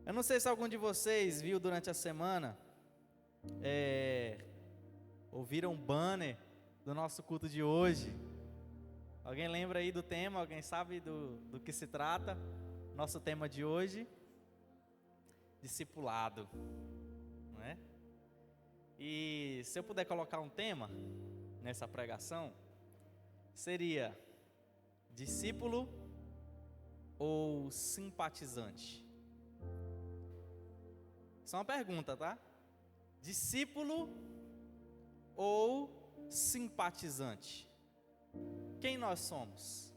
Eu não sei se algum de vocês viu durante a semana, ouviram um banner do nosso culto de hoje. Alguém lembra aí do tema? Alguém sabe do que se trata? Nosso tema de hoje, discipulado, não é? E se eu puder colocar um tema nessa pregação, seria discípulo ou simpatizante? Isso é uma pergunta, tá? Discípulo ou simpatizante? Quem nós somos?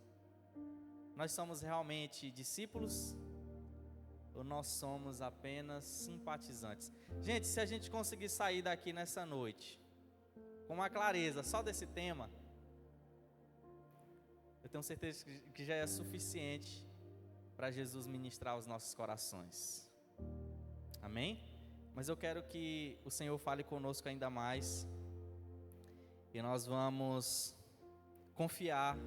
Nós somos realmente discípulos ou nós somos apenas simpatizantes? Gente, se a gente conseguir sair daqui nessa noite com uma clareza só desse tema, eu tenho certeza que já é suficiente para Jesus ministrar os nossos corações. Amém? Mas eu quero que o Senhor fale conosco ainda mais. E nós vamos confiar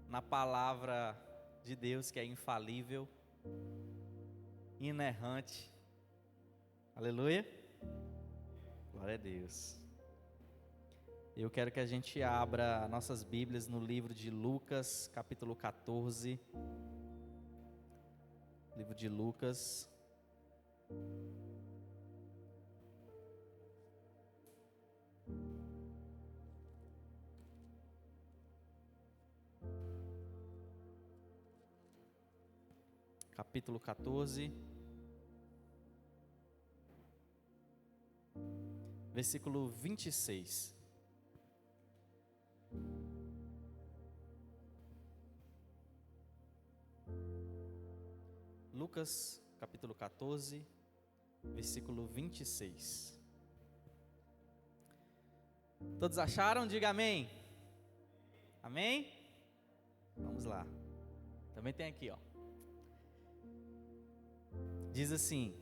na palavra de Deus, que é infalível, inerrante. Aleluia. Glória a Deus. Eu quero que a gente abra nossas Bíblias no livro de Lucas, capítulo 14. Livro de Lucas. Capítulo 14, versículo 26. Lucas, capítulo 14, versículo 26. Todos acharam? Diga amém. Amém? Vamos lá. Também tem aqui, ó. Diz assim: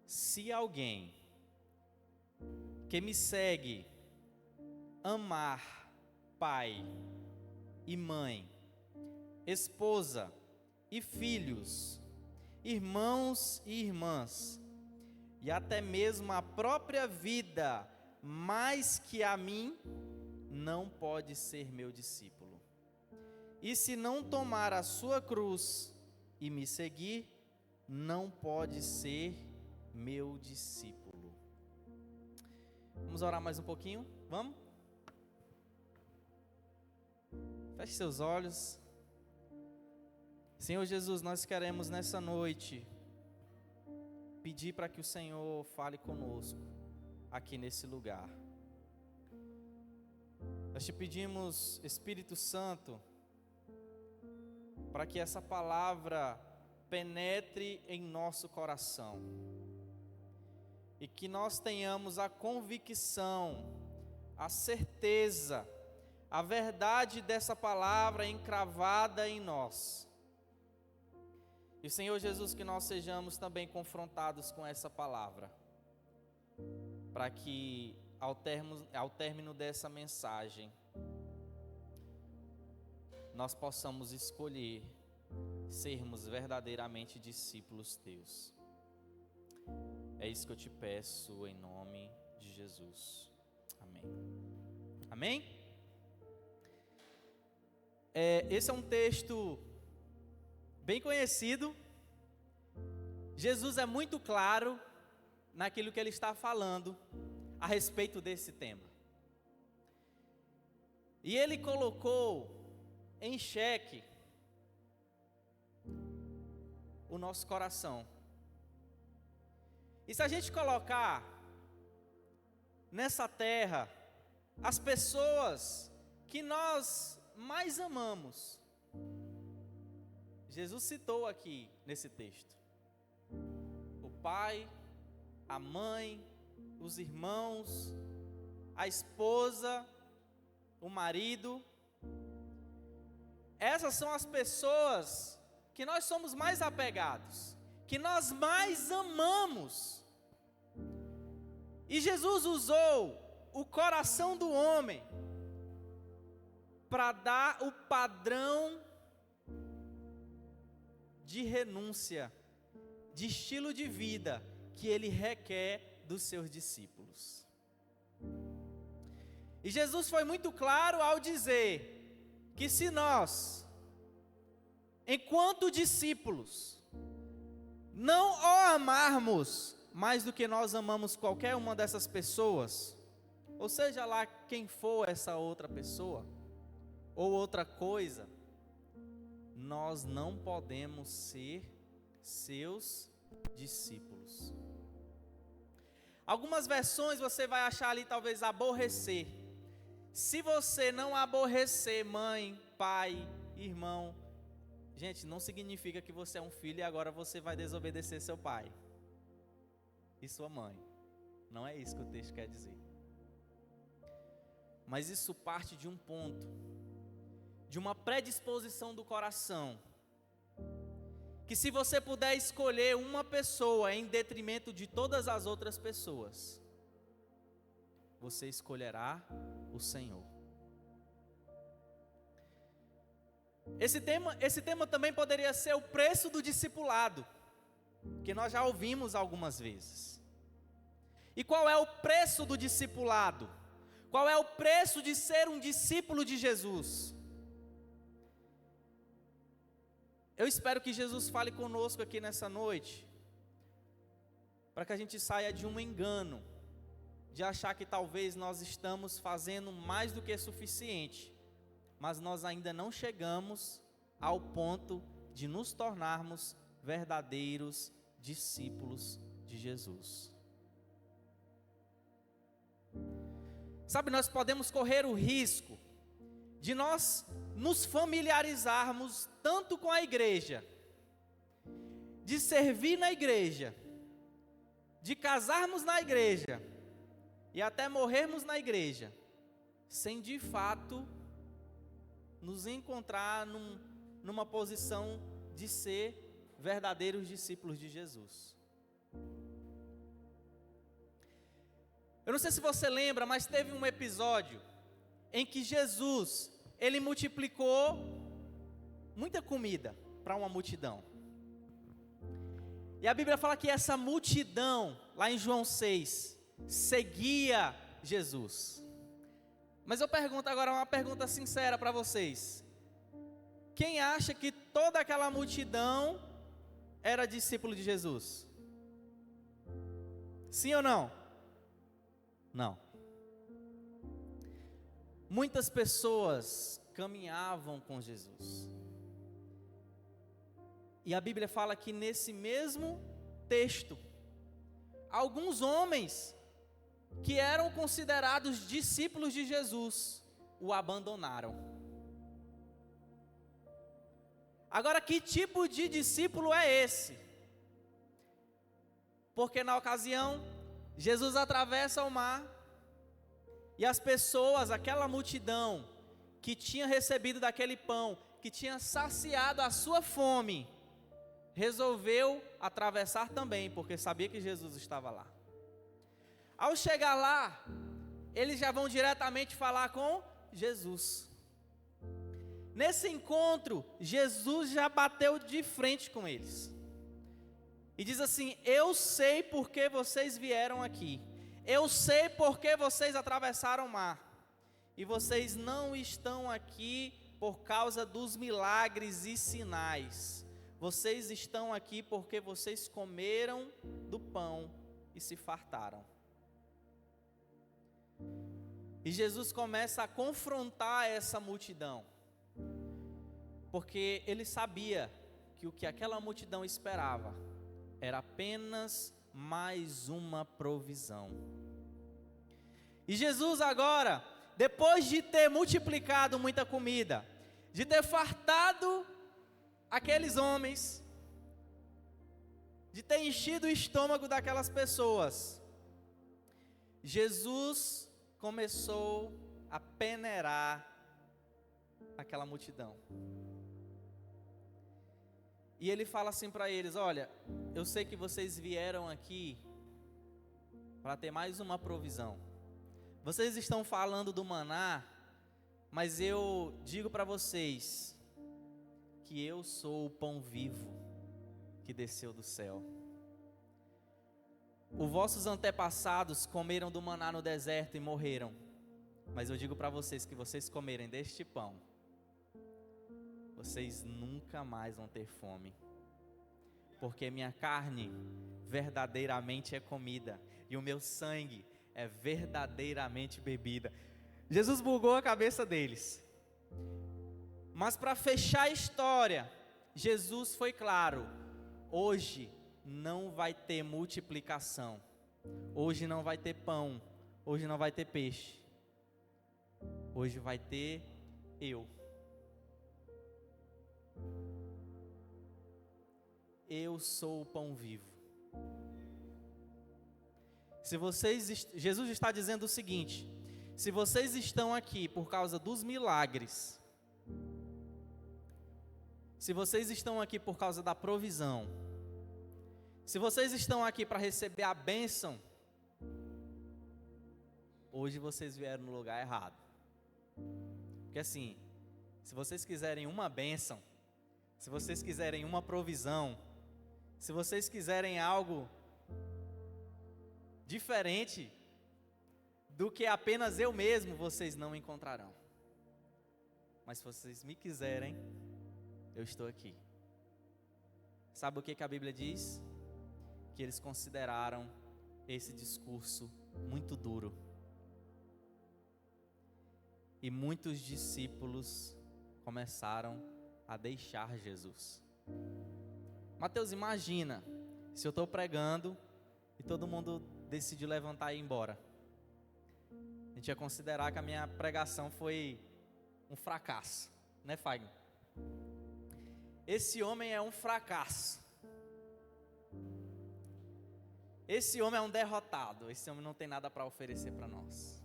se alguém que me segue amar pai e mãe, esposa e filhos, irmãos e irmãs, e até mesmo a própria vida, mais que a mim, não pode ser meu discípulo. E se não tomar a sua cruz e me seguir, não pode ser meu discípulo. Vamos orar mais um pouquinho? Vamos? Feche seus olhos. Senhor Jesus, nós queremos nessa noite pedir para que o Senhor fale conosco aqui nesse lugar. Nós te pedimos, Espírito Santo, para que essa palavra penetre em nosso coração e que nós tenhamos a convicção, a certeza, a verdade dessa palavra encravada em nós. E Senhor Jesus, que nós sejamos também confrontados com essa palavra, para que ao término dessa mensagem nós possamos escolher sermos verdadeiramente discípulos teus. É isso que eu te peço em nome de Jesus. Amém. Amém? Esse é um texto bem conhecido. Jesus é muito claro naquilo que ele está falando a respeito desse tema. E ele colocou em xeque o nosso coração. E se a gente colocar nessa terra as pessoas que nós mais amamos, Jesus citou aqui nesse texto o pai, a mãe, os irmãos, a esposa, o marido. Essas são as pessoas que nós somos mais apegados, que nós mais amamos. E Jesus usou o coração do homem para dar o padrão de renúncia, de estilo de vida que ele requer dos seus discípulos. E Jesus foi muito claro ao dizer que se nós, enquanto discípulos, não o amarmos mais do que nós amamos qualquer uma dessas pessoas, ou seja lá quem for essa outra pessoa, ou outra coisa, nós não podemos ser seus discípulos. Algumas versões você vai achar ali talvez aborrecer. Se você não aborrecer mãe, pai, irmão, gente, não significa que você é um filho e agora você vai desobedecer seu pai e sua mãe. Não é isso que o texto quer dizer. Mas isso parte de um ponto, de uma predisposição do coração, que se você puder escolher uma pessoa em detrimento de todas as outras pessoas, você escolherá o Senhor. Esse tema também poderia ser o preço do discipulado, que nós já ouvimos algumas vezes. E qual é o preço do discipulado? Qual é o preço de ser um discípulo de Jesus? Eu espero que Jesus fale conosco aqui nessa noite, para que a gente saia de um engano, de achar que talvez nós estamos fazendo mais do que suficiente, mas nós ainda não chegamos ao ponto de nos tornarmos verdadeiros discípulos de Jesus. Sabe, nós podemos correr o risco de nós nos familiarizarmos tanto com a igreja, de servir na igreja, de casarmos na igreja e até morrermos na igreja, sem de fato nos encontrar numa posição de ser verdadeiros discípulos de Jesus. Eu não sei se você lembra, mas teve um episódio em que Jesus, ele multiplicou muita comida para uma multidão. E a Bíblia fala que essa multidão, lá em João 6, seguia Jesus. Mas eu pergunto agora uma pergunta sincera para vocês. Quem acha que toda aquela multidão era discípulo de Jesus? Sim ou não? Não. Muitas pessoas caminhavam com Jesus. E a Bíblia fala que nesse mesmo texto, alguns homens que eram considerados discípulos de Jesus o abandonaram. Agora, que tipo de discípulo é esse? Porque na ocasião, Jesus atravessa o mar e as pessoas, aquela multidão que tinha recebido daquele pão, que tinha saciado a sua fome, resolveu atravessar também, porque sabia que Jesus estava lá. Ao chegar lá, eles já vão diretamente falar com Jesus. Nesse encontro, Jesus já bateu de frente com eles. E diz assim: eu sei por que vocês vieram aqui. Eu sei por que vocês atravessaram o mar. E vocês não estão aqui por causa dos milagres e sinais. Vocês estão aqui porque vocês comeram do pão e se fartaram. E Jesus começa a confrontar essa multidão, porque ele sabia que o que aquela multidão esperava era apenas mais uma provisão. E Jesus agora, depois de ter multiplicado muita comida, de ter fartado aqueles homens, de ter enchido o estômago daquelas pessoas, Jesus começou a peneirar aquela multidão. E ele fala assim para eles: olha, eu sei que vocês vieram aqui para ter mais uma provisão. Vocês estão falando do maná, mas eu digo para vocês que eu sou o pão vivo que desceu do céu. os vossos antepassados comeram do maná no deserto e morreram. Mas eu digo para vocês que vocês comerem deste pão, vocês nunca mais vão ter fome. Porque minha carne verdadeiramente é comida e o meu sangue é verdadeiramente bebida. Jesus bugou a cabeça deles. Mas para fechar a história, Jesus foi claro: hoje não vai ter multiplicação, hoje não vai ter pão, hoje não vai ter peixe, hoje vai ter eu. Eu sou o pão vivo. Jesus está dizendo o seguinte: se vocês estão aqui por causa dos milagres, se vocês estão aqui por causa da provisão, se vocês estão aqui para receber a bênção, hoje vocês vieram no lugar errado. Porque assim, se vocês quiserem uma bênção, se vocês quiserem uma provisão, se vocês quiserem algo diferente do que apenas eu mesmo, vocês não encontrarão. Mas se vocês me quiserem, eu estou aqui. Sabe o que a Bíblia diz? Que eles consideraram esse discurso muito duro. E muitos discípulos começaram a deixar Jesus. Mateus, imagina se eu estou pregando e todo mundo decide levantar e ir embora. A gente ia considerar que a minha pregação foi um fracasso, né, Fagner? Esse homem é um fracasso. Esse homem é um derrotado. Esse homem não tem nada para oferecer para nós.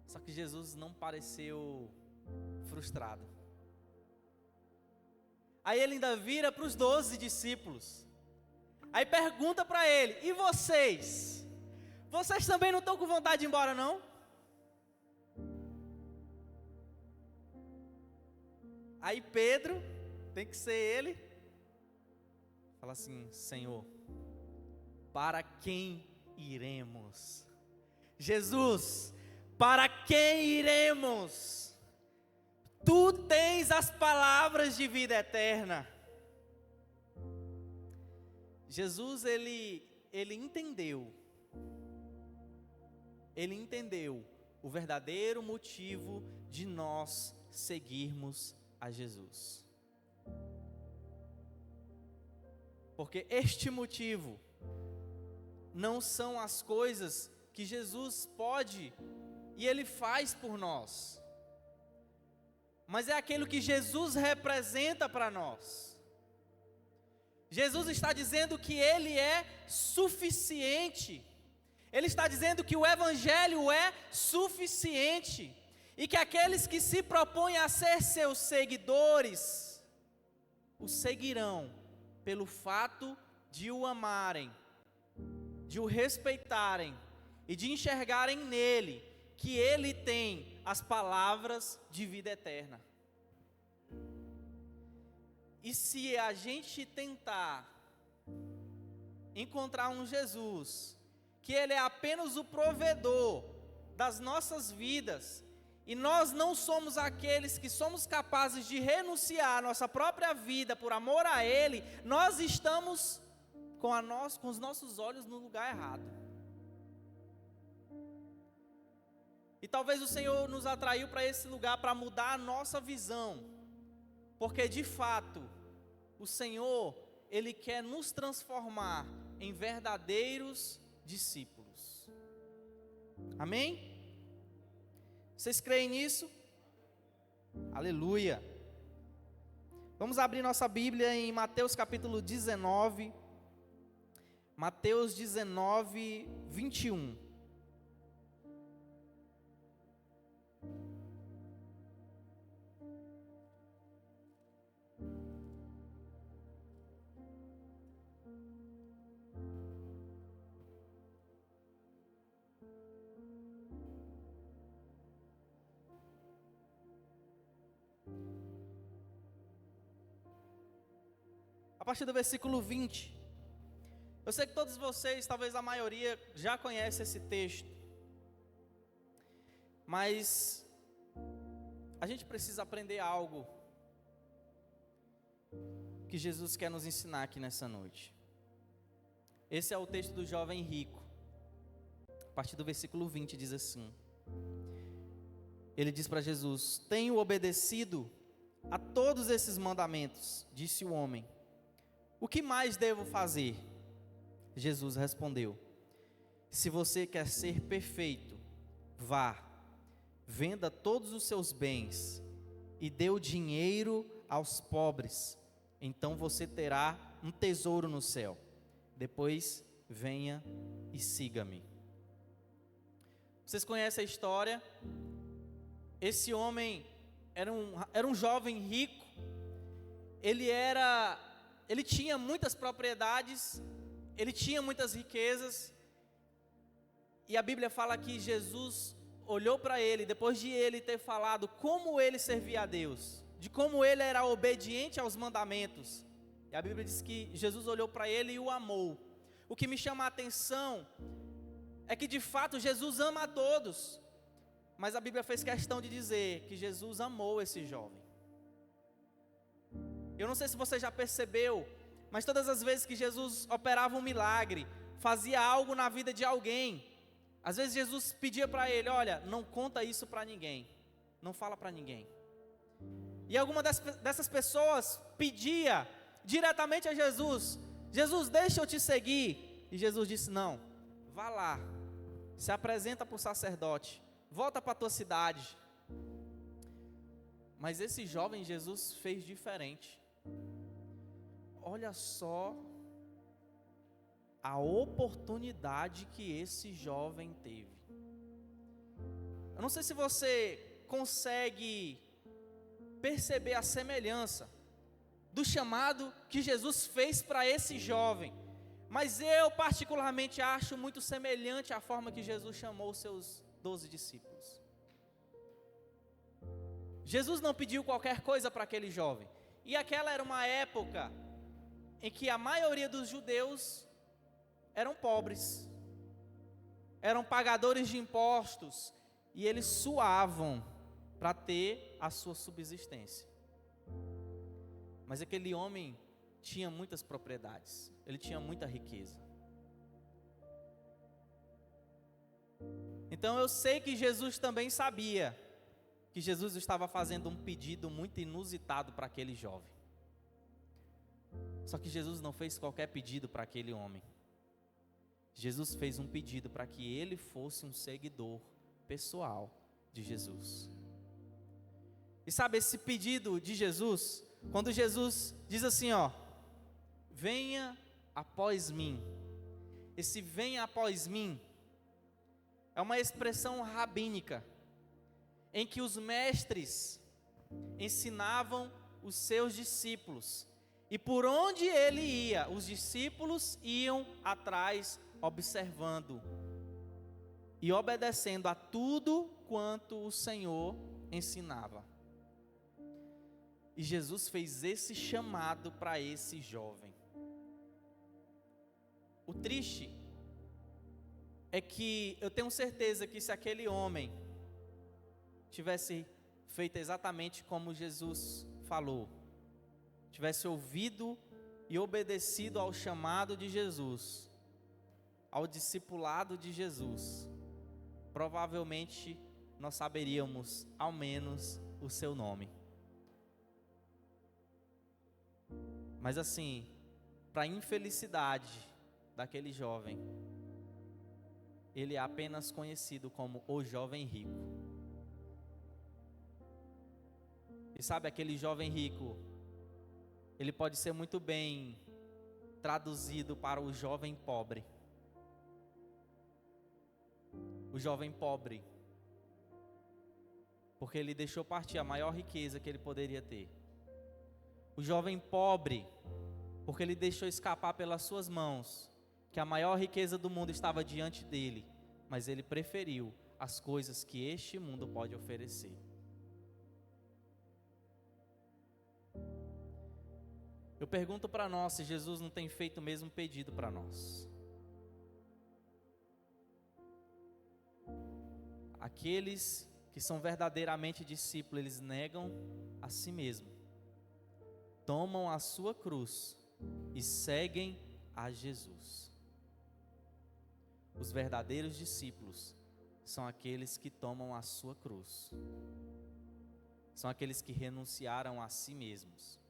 Só que Jesus não pareceu frustrado. Aí ele ainda vira para os 12 discípulos. Aí pergunta para ele: e vocês? Vocês também não estão com vontade de ir embora, não? Aí Pedro, tem que ser ele, fala assim: Senhor, para quem iremos? Jesus, para quem iremos? Tu tens as palavras de vida eterna. Jesus, ele entendeu o verdadeiro motivo de nós seguirmos a Jesus. Porque este motivo não são as coisas que Jesus pode e Ele faz por nós, mas é aquilo que Jesus representa para nós. Jesus está dizendo que Ele é suficiente. Ele está dizendo que o Evangelho é suficiente. E que aqueles que se propõem a ser seus seguidores, o seguirão pelo fato de o amarem, de o respeitarem e de enxergarem nele que ele tem as palavras de vida eterna. E se a gente tentar encontrar um Jesus, que ele é apenas o provedor das nossas vidas, e nós não somos aqueles que somos capazes de renunciar à nossa própria vida por amor a Ele, nós estamos com os nossos olhos no lugar errado. E talvez o Senhor nos atraiu para esse lugar para mudar a nossa visão, porque de fato, o Senhor, Ele quer nos transformar em verdadeiros discípulos. Amém? Vocês creem nisso? Aleluia. Vamos abrir nossa Bíblia em Mateus capítulo 19. Mateus 19, 21. A partir do versículo 20, Eu sei que todos vocês, talvez a maioria, já conhece esse texto. Mas a gente precisa aprender algo que Jesus quer nos ensinar aqui nessa noite. Esse é o texto do jovem rico. A partir do versículo 20 diz assim: ele diz para Jesus: tenho obedecido a todos esses mandamentos, disse o homem. O que mais devo fazer? Jesus respondeu: se você quer ser perfeito, vá, venda todos os seus bens e dê o dinheiro aos pobres, então você terá um tesouro no céu. Depois venha e siga-me. Vocês conhecem a história? Esse homem era um jovem rico. Ele tinha muitas propriedades, ele tinha muitas riquezas. E a Bíblia fala que Jesus olhou para ele, depois de ele ter falado como ele servia a Deus, de como ele era obediente aos mandamentos. E a Bíblia diz que Jesus olhou para ele e o amou. O que me chama a atenção é que de fato Jesus ama a todos, mas a Bíblia fez questão de dizer que Jesus amou esse jovem. Eu não sei se você já percebeu, mas todas as vezes que Jesus operava um milagre, fazia algo na vida de alguém, às vezes Jesus pedia para ele: olha, não conta isso para ninguém, não fala para ninguém. E alguma dessas pessoas pedia diretamente a Jesus: Jesus, deixa eu te seguir. E Jesus disse: não, vá lá, se apresenta para o sacerdote, volta para a tua cidade. Mas esse jovem Jesus fez diferente. Olha só a oportunidade que esse jovem teve. Eu não sei se você consegue perceber a semelhança do chamado que Jesus fez para esse jovem, mas eu particularmente acho muito semelhante à forma que Jesus chamou os seus 12 discípulos. Jesus não pediu qualquer coisa para aquele jovem, e aquela era uma época em que a maioria dos judeus eram pobres, eram pagadores de impostos, e eles suavam para ter a sua subsistência. Mas aquele homem tinha muitas propriedades, ele tinha muita riqueza. Então eu sei que Jesus também sabia que Jesus estava fazendo um pedido muito inusitado para aquele jovem. Só que Jesus não fez qualquer pedido para aquele homem. Jesus fez um pedido para que ele fosse um seguidor pessoal de Jesus. E sabe, esse pedido de Jesus, quando Jesus diz assim, ó: venha após mim. Esse venha após mim é uma expressão rabínica, em que os mestres ensinavam os seus discípulos, e por onde ele ia, os discípulos iam atrás, observando e obedecendo a tudo quanto o Senhor ensinava. E Jesus fez esse chamado para esse jovem. O triste é que eu tenho certeza que se aquele homem tivesse feito exatamente como Jesus falou, tivesse ouvido e obedecido ao chamado de Jesus, ao discipulado de Jesus, provavelmente nós saberíamos ao menos o seu nome. Mas assim, para a infelicidade daquele jovem, ele é apenas conhecido como o jovem rico. E sabe, aquele jovem rico, ele pode ser muito bem traduzido para o jovem pobre. O jovem pobre, porque ele deixou partir a maior riqueza que ele poderia ter. O jovem pobre, porque ele deixou escapar pelas suas mãos que a maior riqueza do mundo estava diante dele, mas ele preferiu as coisas que este mundo pode oferecer. Eu pergunto para nós se Jesus não tem feito o mesmo pedido para nós. Aqueles que são verdadeiramente discípulos, eles negam a si mesmo, tomam a sua cruz e seguem a Jesus. Os verdadeiros discípulos são aqueles que tomam a sua cruz, são aqueles que renunciaram a si mesmos.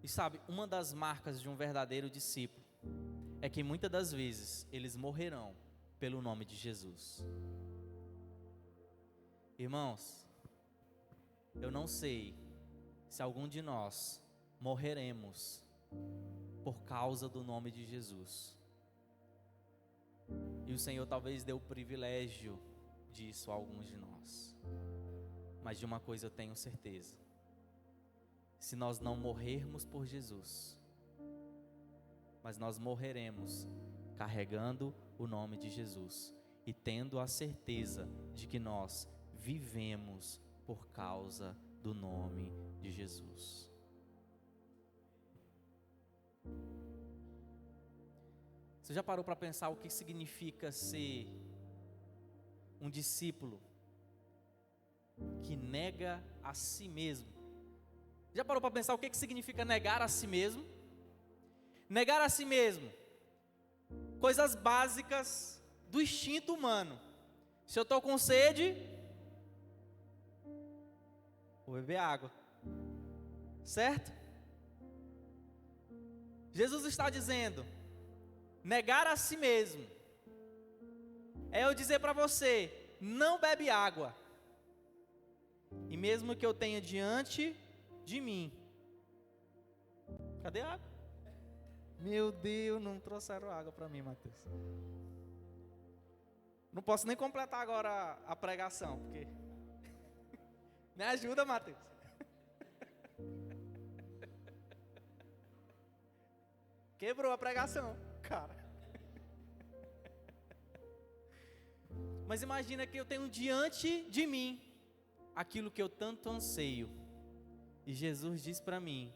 E sabe, uma das marcas de um verdadeiro discípulo é que muitas das vezes eles morrerão pelo nome de Jesus. Irmãos, eu não sei se algum de nós morreremos por causa do nome de Jesus. E o Senhor talvez dê o privilégio disso a alguns de nós. Mas de uma coisa eu tenho certeza: se nós não morrermos por Jesus, mas nós morreremos carregando o nome de Jesus e tendo a certeza de que nós vivemos por causa do nome de Jesus. Você já parou para pensar o que significa ser um discípulo que nega a si mesmo? Já parou para pensar o que significa negar a si mesmo? Negar a si mesmo, coisas básicas do instinto humano. Se eu estou com sede, vou beber água, certo? Jesus está dizendo, negar a si mesmo é eu dizer para você, não bebe água, e mesmo que eu tenha diante de mim, cadê a água? Meu Deus, não trouxeram água para mim, Mateus. Não posso nem completar agora a pregação, porque... Me ajuda, Mateus. Quebrou a pregação, cara. Mas imagina que eu tenho diante de mim aquilo que eu tanto anseio. E Jesus diz para mim,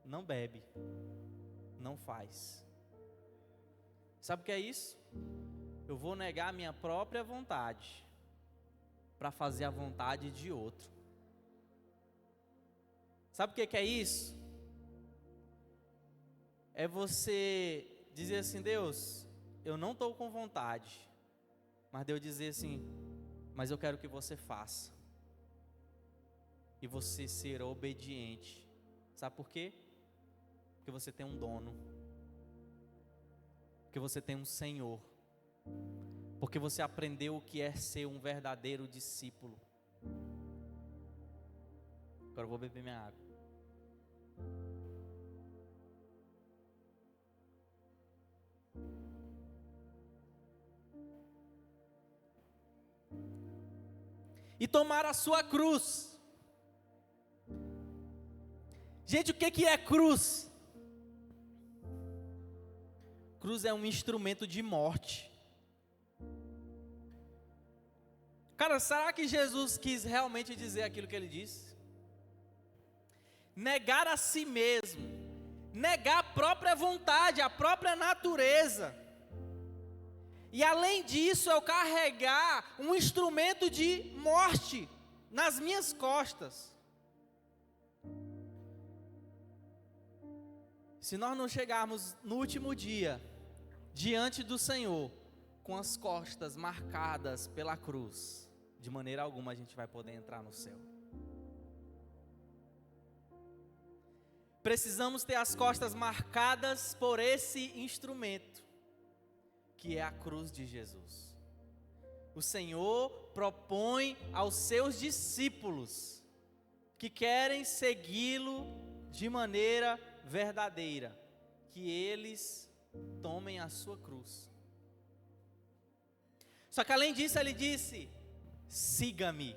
não bebe, não faz. Sabe o que é isso? Eu vou negar a minha própria vontade para fazer a vontade de outro. Sabe o que é isso? É você dizer assim, Deus, eu não estou com vontade, mas Deus dizer assim, mas eu quero que você faça. E você ser obediente. Sabe por quê? Porque você tem um dono. Porque você tem um Senhor. Porque você aprendeu o que é ser um verdadeiro discípulo. Agora eu vou beber minha água. E tomar a sua cruz. Gente, o que é cruz? Cruz é um instrumento de morte. Cara, será que Jesus quis realmente dizer aquilo que ele disse? Negar a si mesmo, negar a própria vontade, a própria natureza. E além disso, eu carregar um instrumento de morte nas minhas costas. Se nós não chegarmos no último dia, diante do Senhor, com as costas marcadas pela cruz, de maneira alguma a gente vai poder entrar no céu. Precisamos ter as costas marcadas por esse instrumento, que é a cruz de Jesus. O Senhor propõe aos seus discípulos, que querem segui-lo de maneira verdadeira, que eles tomem a sua cruz. Só que além disso ele disse, siga-me.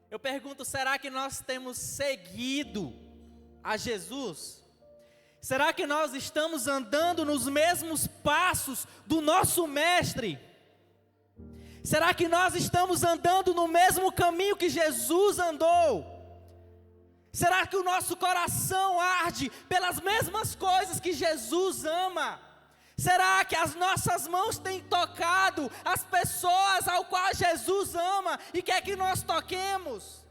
Eu pergunto, será que nós temos seguido a Jesus? Será que nós estamos andando nos mesmos passos do nosso mestre? Será que nós estamos andando no mesmo caminho que Jesus andou? Será que o nosso coração arde pelas mesmas coisas que Jesus ama? Será que as nossas mãos têm tocado as pessoas ao qual Jesus ama e quer que nós toquemos?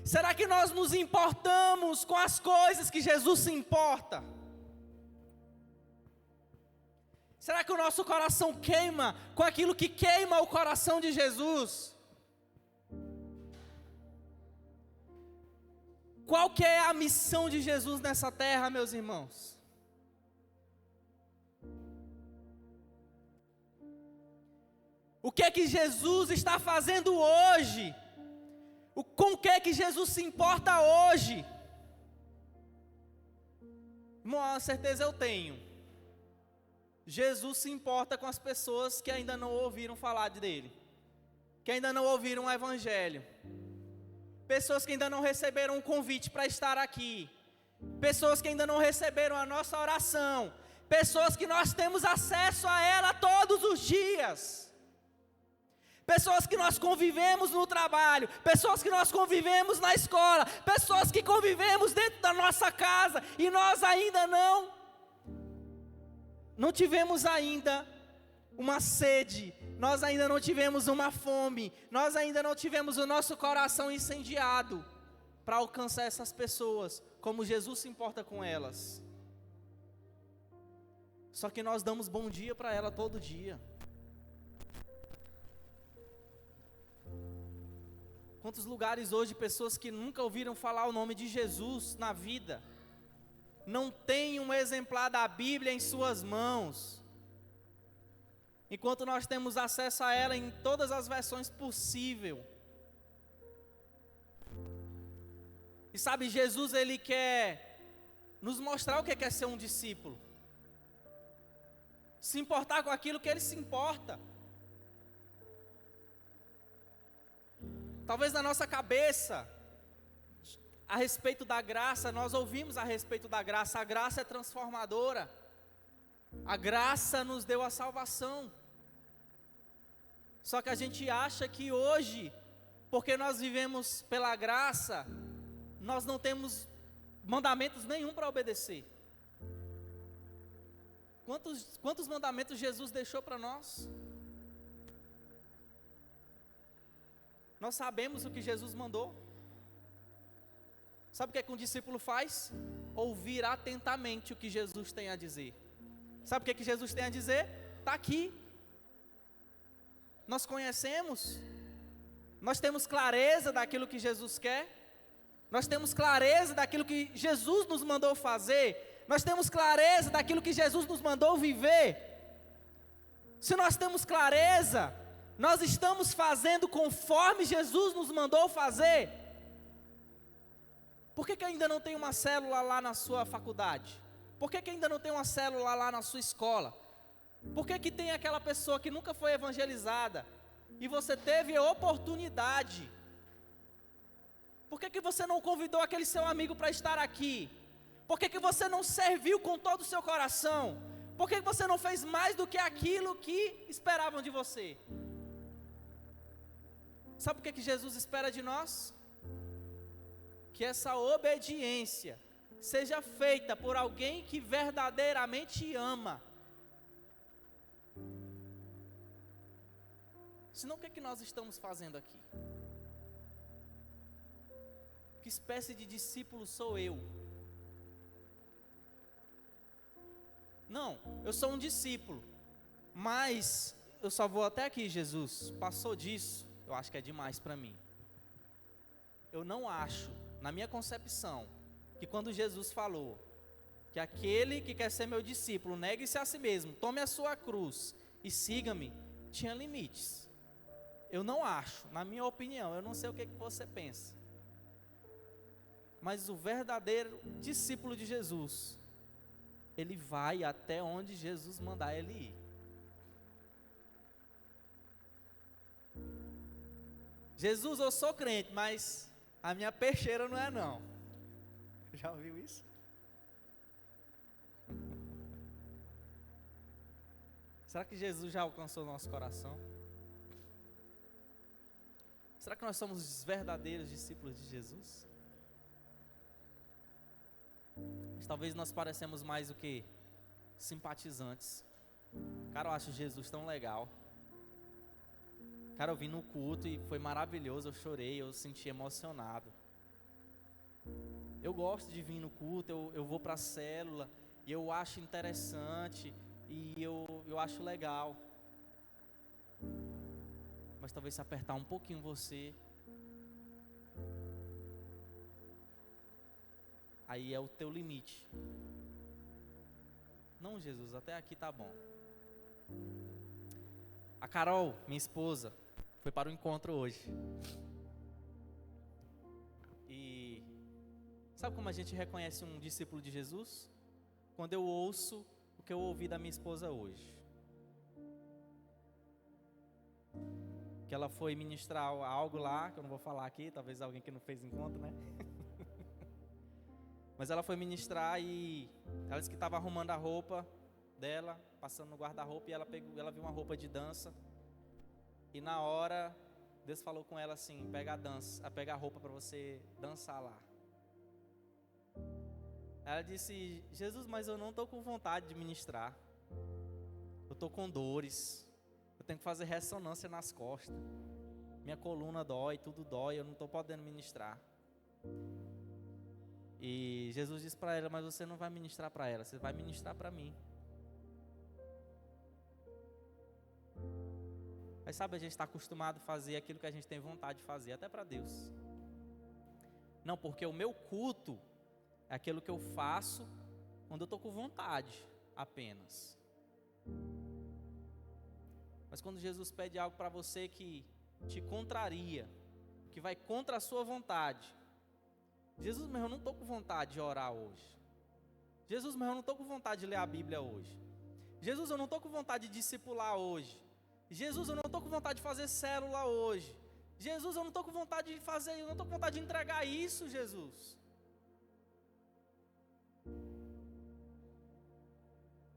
Será que nós nos importamos com as coisas que Jesus se importa? Será que o nosso coração queima com aquilo que queima o coração de Jesus? Qual que é a missão de Jesus nessa terra, meus irmãos? O que é que Jesus está fazendo hoje? Com o que é que Jesus se importa hoje? Uma certeza eu tenho. Jesus se importa com as pessoas que ainda não ouviram falar dele, que ainda não ouviram o Evangelho, pessoas que ainda não receberam um convite para estar aqui, pessoas que ainda não receberam a nossa oração, pessoas que nós temos acesso a ela todos os dias, pessoas que nós convivemos no trabalho, pessoas que nós convivemos na escola, pessoas que convivemos dentro da nossa casa e nós ainda não tivemos ainda uma sede, nós ainda não tivemos uma fome, nós ainda não tivemos o nosso coração incendiado para alcançar essas pessoas, como Jesus se importa com elas. Só que nós damos bom dia para ela todo dia. Quantos lugares hoje, pessoas que nunca ouviram falar o nome de Jesus na vida, não tem um exemplar da Bíblia em suas mãos, enquanto nós temos acesso a ela em todas as versões possíveis. E sabe, Jesus, ele quer nos mostrar o que é ser um discípulo, se importar com aquilo que ele se importa. Talvez na nossa cabeça, a respeito da graça, nós ouvimos a respeito da graça, a graça é transformadora, a graça nos deu a salvação. Só que a gente acha que hoje, porque nós vivemos pela graça, nós não temos mandamentos nenhum para obedecer. Quantos mandamentos Jesus deixou para nós? Nós sabemos o que Jesus mandou. Sabe o que é que um discípulo faz? Ouvir atentamente o que Jesus tem a dizer. Sabe o que é que Jesus tem a dizer? Está aqui. Nós conhecemos. Nós temos clareza daquilo que Jesus quer. Nós temos clareza daquilo que Jesus nos mandou fazer. Nós temos clareza daquilo que Jesus nos mandou viver. Se nós temos clareza, nós estamos fazendo conforme Jesus nos mandou fazer. Por que ainda não tem uma célula lá na sua faculdade? Por que ainda não tem uma célula lá na sua escola? Por que tem aquela pessoa que nunca foi evangelizada e você teve a oportunidade? Por que você não convidou aquele seu amigo para estar aqui? Por que você não serviu com todo o seu coração? Por que você não fez mais do que aquilo que esperavam de você? Sabe o que Jesus espera de nós? Que essa obediência seja feita por alguém que verdadeiramente ama. Senão o que nós estamos fazendo aqui? Que espécie de discípulo sou eu? Não, eu sou um discípulo, mas eu só vou até aqui, Jesus. Passou disso, eu acho que é demais para mim. Eu não acho, na minha concepção, que quando Jesus falou que aquele que quer ser meu discípulo, negue-se a si mesmo, tome a sua cruz e siga-me, tinha limites. Eu não acho, na minha opinião, eu não sei o que você pensa, mas o verdadeiro discípulo de Jesus, ele vai até onde Jesus mandar ele ir. Jesus, eu sou crente, mas a minha peixeira não é não. Já ouviu isso? Será que Jesus já alcançou o nosso coração? Será que nós somos os verdadeiros discípulos de Jesus? Mas talvez nós parecemos mais do que simpatizantes. Cara, eu acho Jesus tão legal. Cara, eu vim no culto e foi maravilhoso, eu chorei, eu senti emocionado. Eu gosto de vir no culto, eu vou para a célula e eu acho interessante e eu acho legal. Mas talvez se apertar um pouquinho você, aí é o teu limite. Não, Jesus, até aqui tá bom. A Carol, minha esposa, foi para o encontro hoje. E sabe como a gente reconhece um discípulo de Jesus? Quando eu ouço o que eu ouvi da minha esposa hoje. Que ela foi ministrar algo lá, que eu não vou falar aqui, talvez alguém que não fez encontro, né? Mas ela foi ministrar e ela disse que estava arrumando a roupa dela, passando no guarda-roupa, e ela viu uma roupa de dança. E na hora, Deus falou com ela assim: pega a roupa para você dançar lá. Ela disse: Jesus, mas eu não estou com vontade de ministrar. Eu estou com dores. Eu tenho que fazer ressonância nas costas. Minha coluna dói, tudo dói, eu não estou podendo ministrar. E Jesus disse para ela: mas você não vai ministrar para ela, você vai ministrar para mim. Mas sabe, a gente está acostumado a fazer aquilo que a gente tem vontade de fazer, até para Deus. Não, porque o meu culto é aquilo que eu faço quando eu estou com vontade apenas. Mas quando Jesus pede algo para você que te contraria, que vai contra a sua vontade. Jesus, mas eu não estou com vontade de orar hoje. Jesus, mas eu não estou com vontade de ler a Bíblia hoje. Jesus, eu não estou com vontade de discipular hoje. Jesus, eu não estou com vontade de fazer célula hoje. Jesus, eu não estou com vontade de fazer, eu não estou com vontade de entregar isso, Jesus.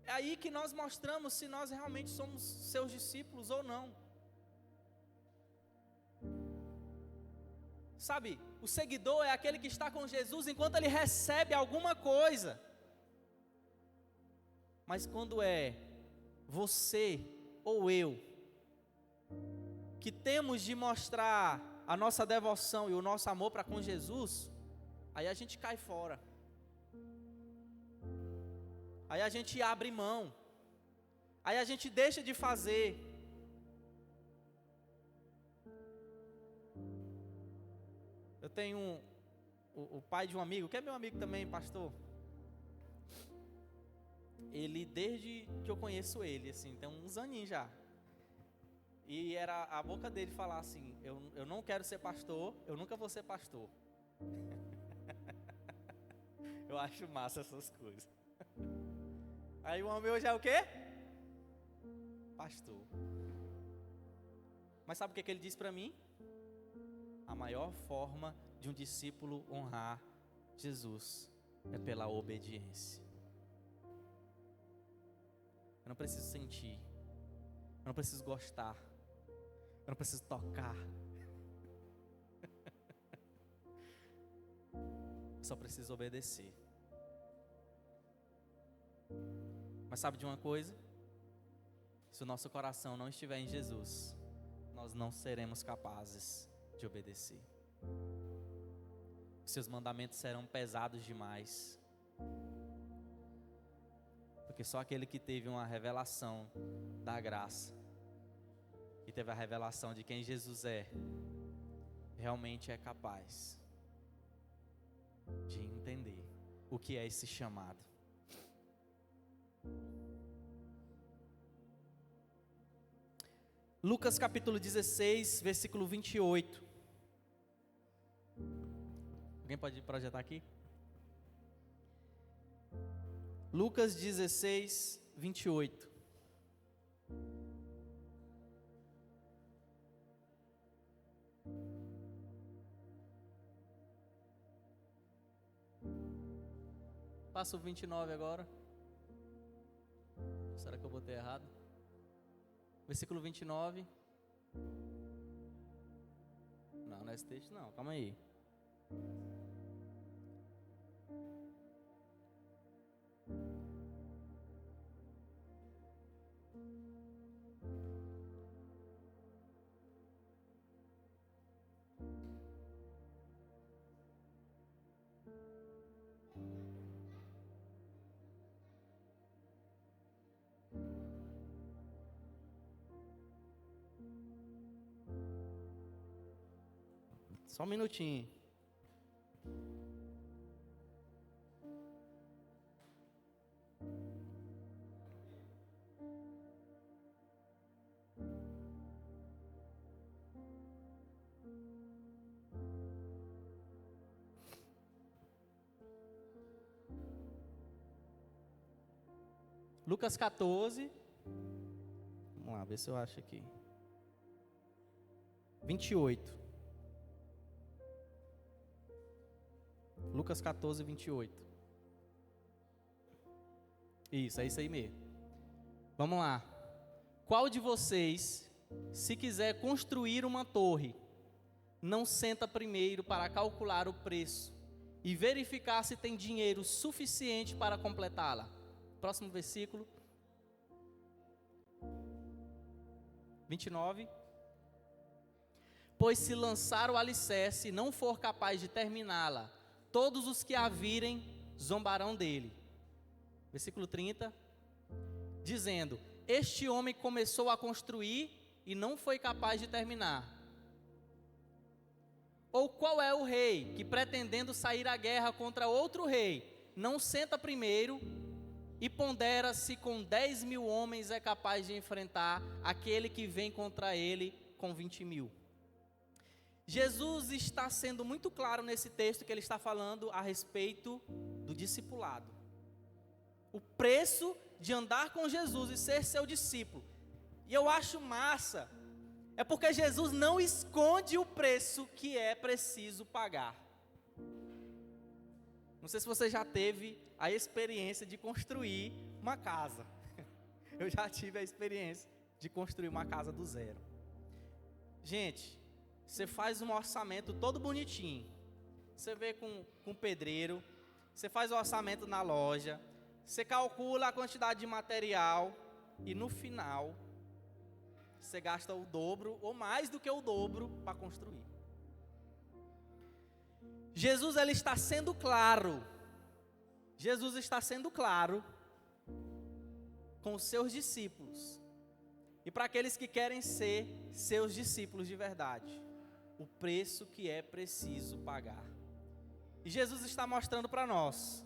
É aí que nós mostramos se nós realmente somos seus discípulos ou não. Sabe, o seguidor é aquele que está com Jesus enquanto ele recebe alguma coisa. Mas quando é você ou eu que temos de mostrar a nossa devoção e o nosso amor para com Jesus, aí a gente cai fora. Aí a gente abre mão. Aí a gente deixa de fazer. Eu tenho o pai de um amigo, que é meu amigo também, pastor. Ele, desde que eu conheço ele, assim, tem uns aninhos já. E era a boca dele falar assim: eu não quero ser pastor, eu nunca vou ser pastor. Eu acho massa essas coisas. Aí o homem hoje é o quê? Pastor. Mas sabe o que ele disse para mim? A maior forma de um discípulo honrar Jesus é pela obediência. Eu não preciso sentir, eu não preciso gostar, eu não preciso tocar. Eu só preciso obedecer. Mas sabe de uma coisa? Se o nosso coração não estiver em Jesus, nós não seremos capazes de obedecer. Seus mandamentos serão pesados demais. Porque só aquele que teve uma revelação da graça, que teve a revelação de quem Jesus é, realmente é capaz de entender o que é esse chamado. Lucas capítulo 16, versículo 28. Alguém pode projetar aqui? Lucas 16, 28. Passa o 29 agora. Será que eu botei errado? Versículo 29. esse texto não, calma aí. Só um minutinho. Lucas 14. Vamos lá, ver se eu acho aqui. 28. Lucas 14, 28. Isso, é isso aí mesmo. Vamos lá. Qual de vocês, se quiser construir uma torre, não senta primeiro para calcular o preço e verificar se tem dinheiro suficiente para completá-la? Próximo versículo. 29. Pois se lançar o alicerce e não for capaz de terminá-la, todos os que a virem zombarão dele. Versículo 30. Dizendo: este homem começou a construir e não foi capaz de terminar. Ou qual é o rei que, pretendendo sair à guerra contra outro rei, não senta primeiro e pondera se com 10.000 homens é capaz de enfrentar aquele que vem contra ele com 20.000? Jesus está sendo muito claro nesse texto que ele está falando a respeito do discipulado. O preço de andar com Jesus e ser seu discípulo. E eu acho massa, é porque Jesus não esconde o preço que é preciso pagar. Não sei se você já teve a experiência de construir uma casa. Eu já tive a experiência de construir uma casa do zero. Gente, você faz um orçamento todo bonitinho. Você vê com o pedreiro, você faz o orçamento na loja, você calcula a quantidade de material e no final você gasta o dobro ou mais do que o dobro para construir. Jesus ele está sendo claro. Jesus está sendo claro com os seus discípulos e para aqueles que querem ser seus discípulos de verdade. O preço que é preciso pagar. E Jesus está mostrando para nós: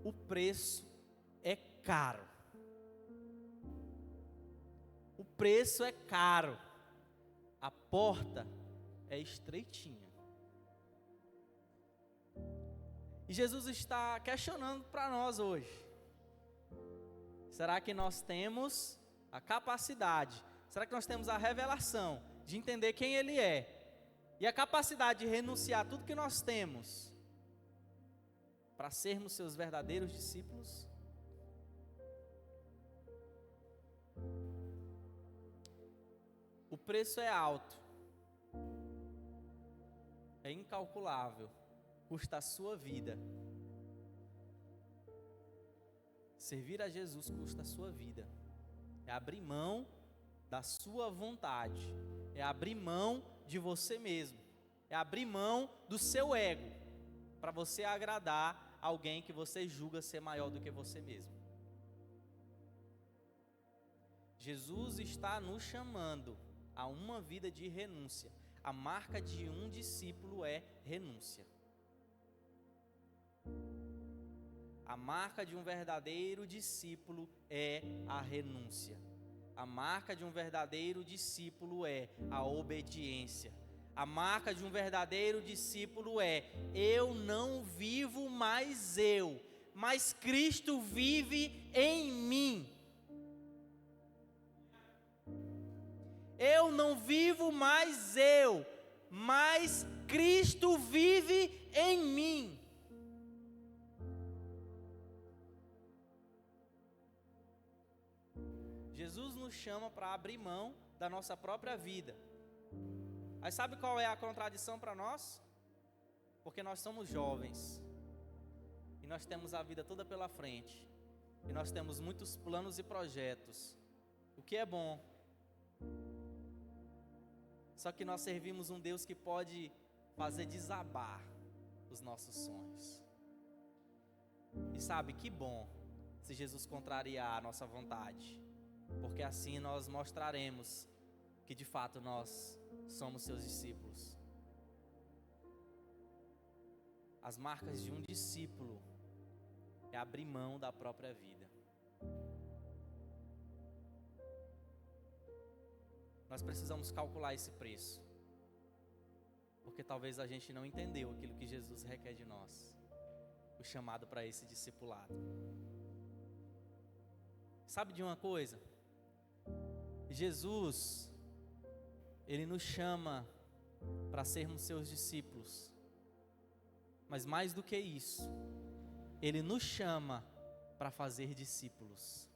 o preço é caro. O preço é caro. A porta é estreitinha. E Jesus está questionando para nós hoje: será que nós temos a capacidade? Será que nós temos a revelação de entender quem Ele é e a capacidade de renunciar a tudo que nós temos para sermos seus verdadeiros discípulos? O preço é alto, é incalculável, custa a sua vida. Servir a Jesus custa a sua vida. É abrir mão da sua vontade, é abrir mão de você mesmo, é abrir mão do seu ego, para você agradar alguém que você julga ser maior do que você mesmo. Jesus está nos chamando a uma vida de renúncia. A marca de um discípulo é renúncia. A marca de um verdadeiro discípulo é a renúncia. A marca de um verdadeiro discípulo é a obediência. A marca de um verdadeiro discípulo é: eu não vivo mais eu, mas Cristo vive em mim. Eu não vivo mais eu, mas Cristo vive em mim. Jesus nos chama para abrir mão da nossa própria vida. Mas sabe qual é a contradição para nós? Porque nós somos jovens. E nós temos a vida toda pela frente. E nós temos muitos planos e projetos. O que é bom. Só que nós servimos um Deus que pode fazer desabar os nossos sonhos. E sabe, que bom se Jesus contrariar a nossa vontade. Porque assim nós mostraremos que de fato nós somos seus discípulos. As marcas de um discípulo é abrir mão da própria vida. Nós precisamos calcular esse preço, porque talvez a gente não entendeu aquilo que Jesus requer de nós, o chamado para esse discipulado. Sabe de uma coisa? Jesus, Ele nos chama para sermos seus discípulos, mas mais do que isso, Ele nos chama para fazer discípulos.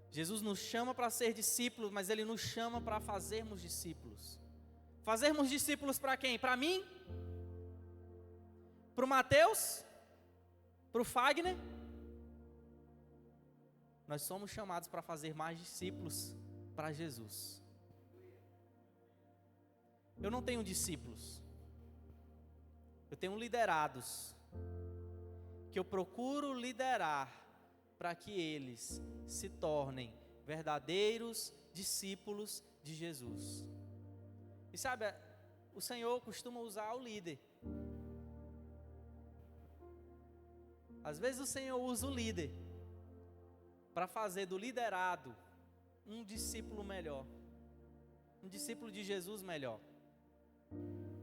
Jesus nos chama para ser discípulos, mas Ele nos chama para fazermos discípulos. Fazermos discípulos para quem? Para mim? Para o Mateus? Para o Fagner? Nós somos chamados para fazer mais discípulos para Jesus. Eu não tenho discípulos. Eu tenho liderados, que eu procuro liderar para que eles se tornem verdadeiros discípulos de Jesus. E sabe, o Senhor costuma usar o líder. Às vezes o Senhor usa o líder para fazer do liderado um discípulo melhor, um discípulo de Jesus melhor.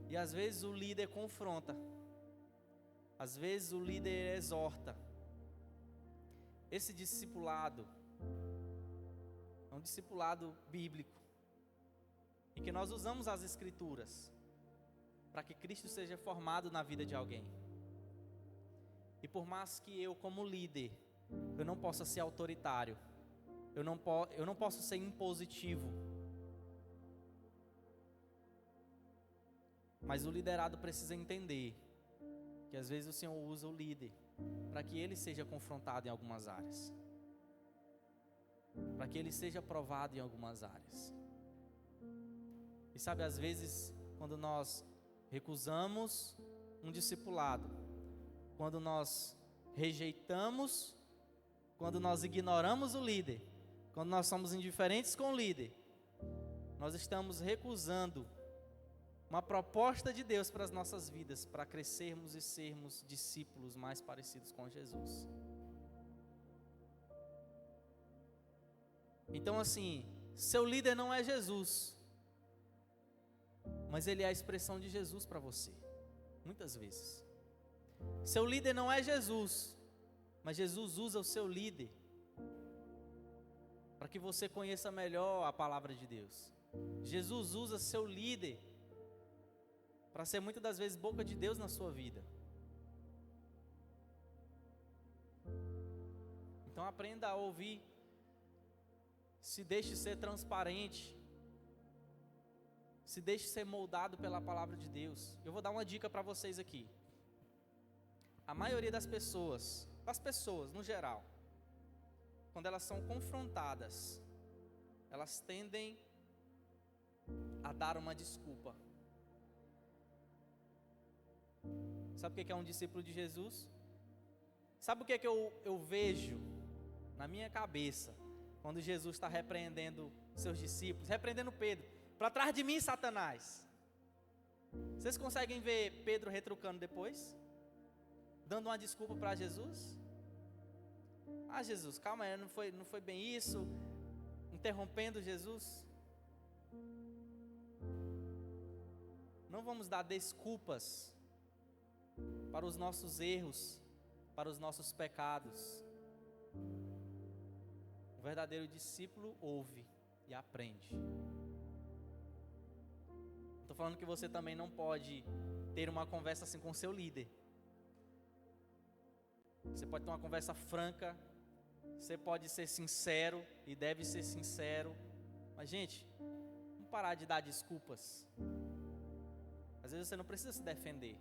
E às vezes o líder confronta, às vezes o líder exorta. Esse discipulado é um discipulado bíblico, em que nós usamos as Escrituras para que Cristo seja formado na vida de alguém. E por mais que eu, como líder, eu não possa ser autoritário, eu não posso ser impositivo, mas o liderado precisa entender que às vezes o Senhor usa o líder para que ele seja confrontado em algumas áreas, para que ele seja provado em algumas áreas. E sabe, às vezes, quando nós recusamos um discipulado, quando nós rejeitamos, quando nós ignoramos o líder, quando nós somos indiferentes com o líder, nós estamos recusando uma proposta de Deus para as nossas vidas, para crescermos e sermos discípulos mais parecidos com Jesus. Então assim, seu líder não é Jesus, mas ele é a expressão de Jesus para você, muitas vezes. Seu líder não é Jesus, mas Jesus usa o seu líder para que você conheça melhor a palavra de Deus. Jesus usa seu líder para ser muitas das vezes boca de Deus na sua vida. Então aprenda a ouvir, se deixe ser transparente, se deixe ser moldado pela palavra de Deus. Eu vou dar uma dica para vocês aqui. A maioria das pessoas no geral, quando elas são confrontadas, elas tendem a dar uma desculpa. Sabe o que é um discípulo de Jesus? Sabe o que eu vejo na minha cabeça quando Jesus está repreendendo seus discípulos, repreendendo Pedro? Para trás de mim, Satanás. Vocês conseguem ver Pedro retrucando depois? Dando uma desculpa para Jesus? Ah, Jesus, calma aí, não foi bem isso. Interrompendo Jesus. Não vamos dar desculpas para os nossos erros, para os nossos pecados. O verdadeiro discípulo ouve e aprende. Estou falando que você também não pode ter uma conversa assim com seu líder. Você pode ter uma conversa franca, você pode ser sincero e deve ser sincero. Mas gente, parar de dar desculpas. Às vezes você não precisa se defender.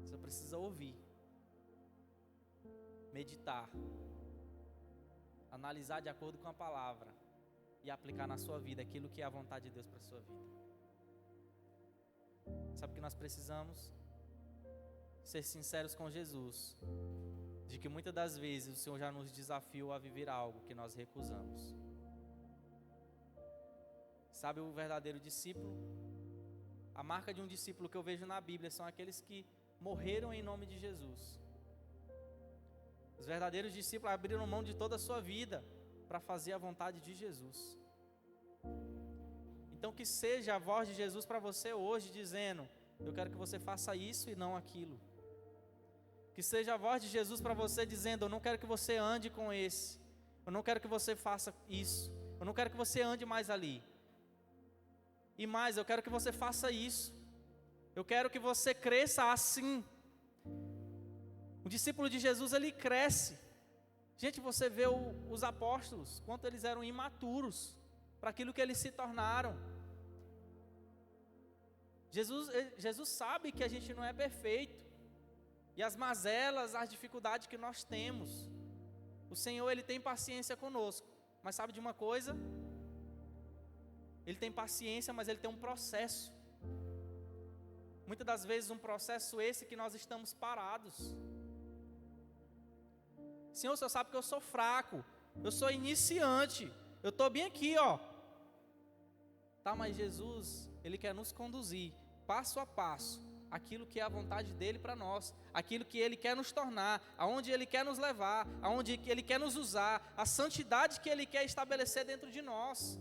Você precisa ouvir, meditar, analisar de acordo com a palavra e aplicar na sua vida aquilo que é a vontade de Deus para a sua vida. Sabe o que nós precisamos? Ser sinceros com Jesus, de que muitas das vezes o Senhor já nos desafiou a viver algo que nós recusamos. Sabe o verdadeiro discípulo? A marca de um discípulo que eu vejo na Bíblia são aqueles que morreram em nome de Jesus. Os verdadeiros discípulos abriram mão de toda a sua vida para fazer a vontade de Jesus. Então que seja a voz de Jesus para você hoje dizendo: eu quero que você faça isso e não aquilo. Que seja a voz de Jesus para você dizendo: eu não quero que você ande com esse, eu não quero que você faça isso, eu não quero que você ande mais ali. E mais, eu quero que você faça isso. Eu quero que você cresça assim. O discípulo de Jesus, ele cresce. Gente, você vê os apóstolos, quanto eles eram imaturos para aquilo que eles se tornaram. Jesus sabe que a gente não é perfeito. E as mazelas, as dificuldades que nós temos. O Senhor, ele tem paciência conosco. Mas sabe de uma coisa? Ele tem paciência, mas ele tem um processo. Muitas das vezes um processo esse que nós estamos parados. Senhor, o Senhor sabe que eu sou fraco, eu sou iniciante, eu estou bem aqui, ó. Tá, mas Jesus, ele quer nos conduzir, passo a passo, aquilo que é a vontade dele para nós, aquilo que ele quer nos tornar, aonde ele quer nos levar, aonde ele quer nos usar, a santidade que ele quer estabelecer dentro de nós.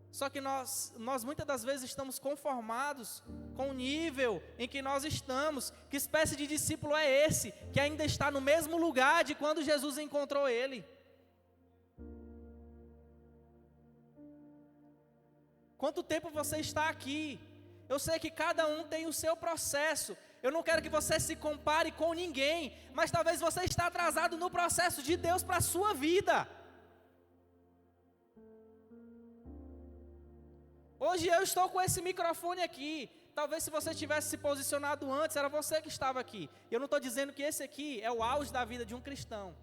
Só que nós muitas das vezes estamos conformados com o nível em que nós estamos. Que espécie de discípulo é esse, que ainda está no mesmo lugar de quando Jesus encontrou ele? Quanto tempo você está aqui? Eu sei que cada um tem o seu processo. Eu não quero que você se compare com ninguém, mas talvez você está atrasado no processo de Deus para a sua vida. Hoje eu estou com esse microfone aqui. Talvez se você tivesse se posicionado antes, era você que estava aqui. Eu não estou dizendo que esse aqui é o auge da vida de um cristão.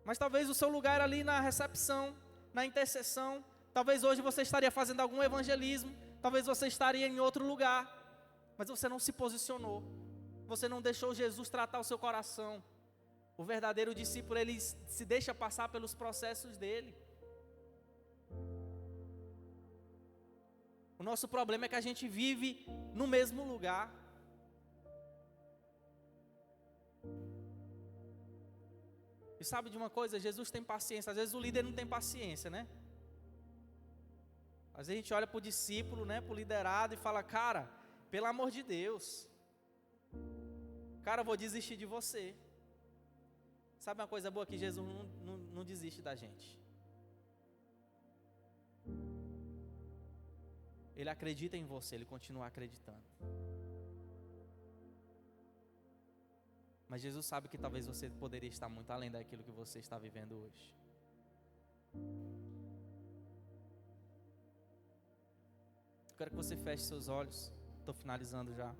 Mas talvez o seu lugar era ali na recepção, na intercessão. Talvez hoje você estaria fazendo algum evangelismo. Talvez você estaria em outro lugar. Mas você não se posicionou. Você não deixou Jesus tratar o seu coração. O verdadeiro discípulo, ele se deixa passar pelos processos dele. O nosso problema é que a gente vive no mesmo lugar. E sabe de uma coisa? Jesus tem paciência. Às vezes o líder não tem paciência, né? Às vezes a gente olha para o discípulo, né, para o liderado e fala: cara, pelo amor de Deus, cara, eu vou desistir de você. Sabe uma coisa boa? Que Jesus não desiste da gente. Ele acredita em você, ele continua acreditando. Mas Jesus sabe que talvez você poderia estar muito além daquilo que você está vivendo hoje. Eu quero que você feche seus olhos. Estou finalizando já.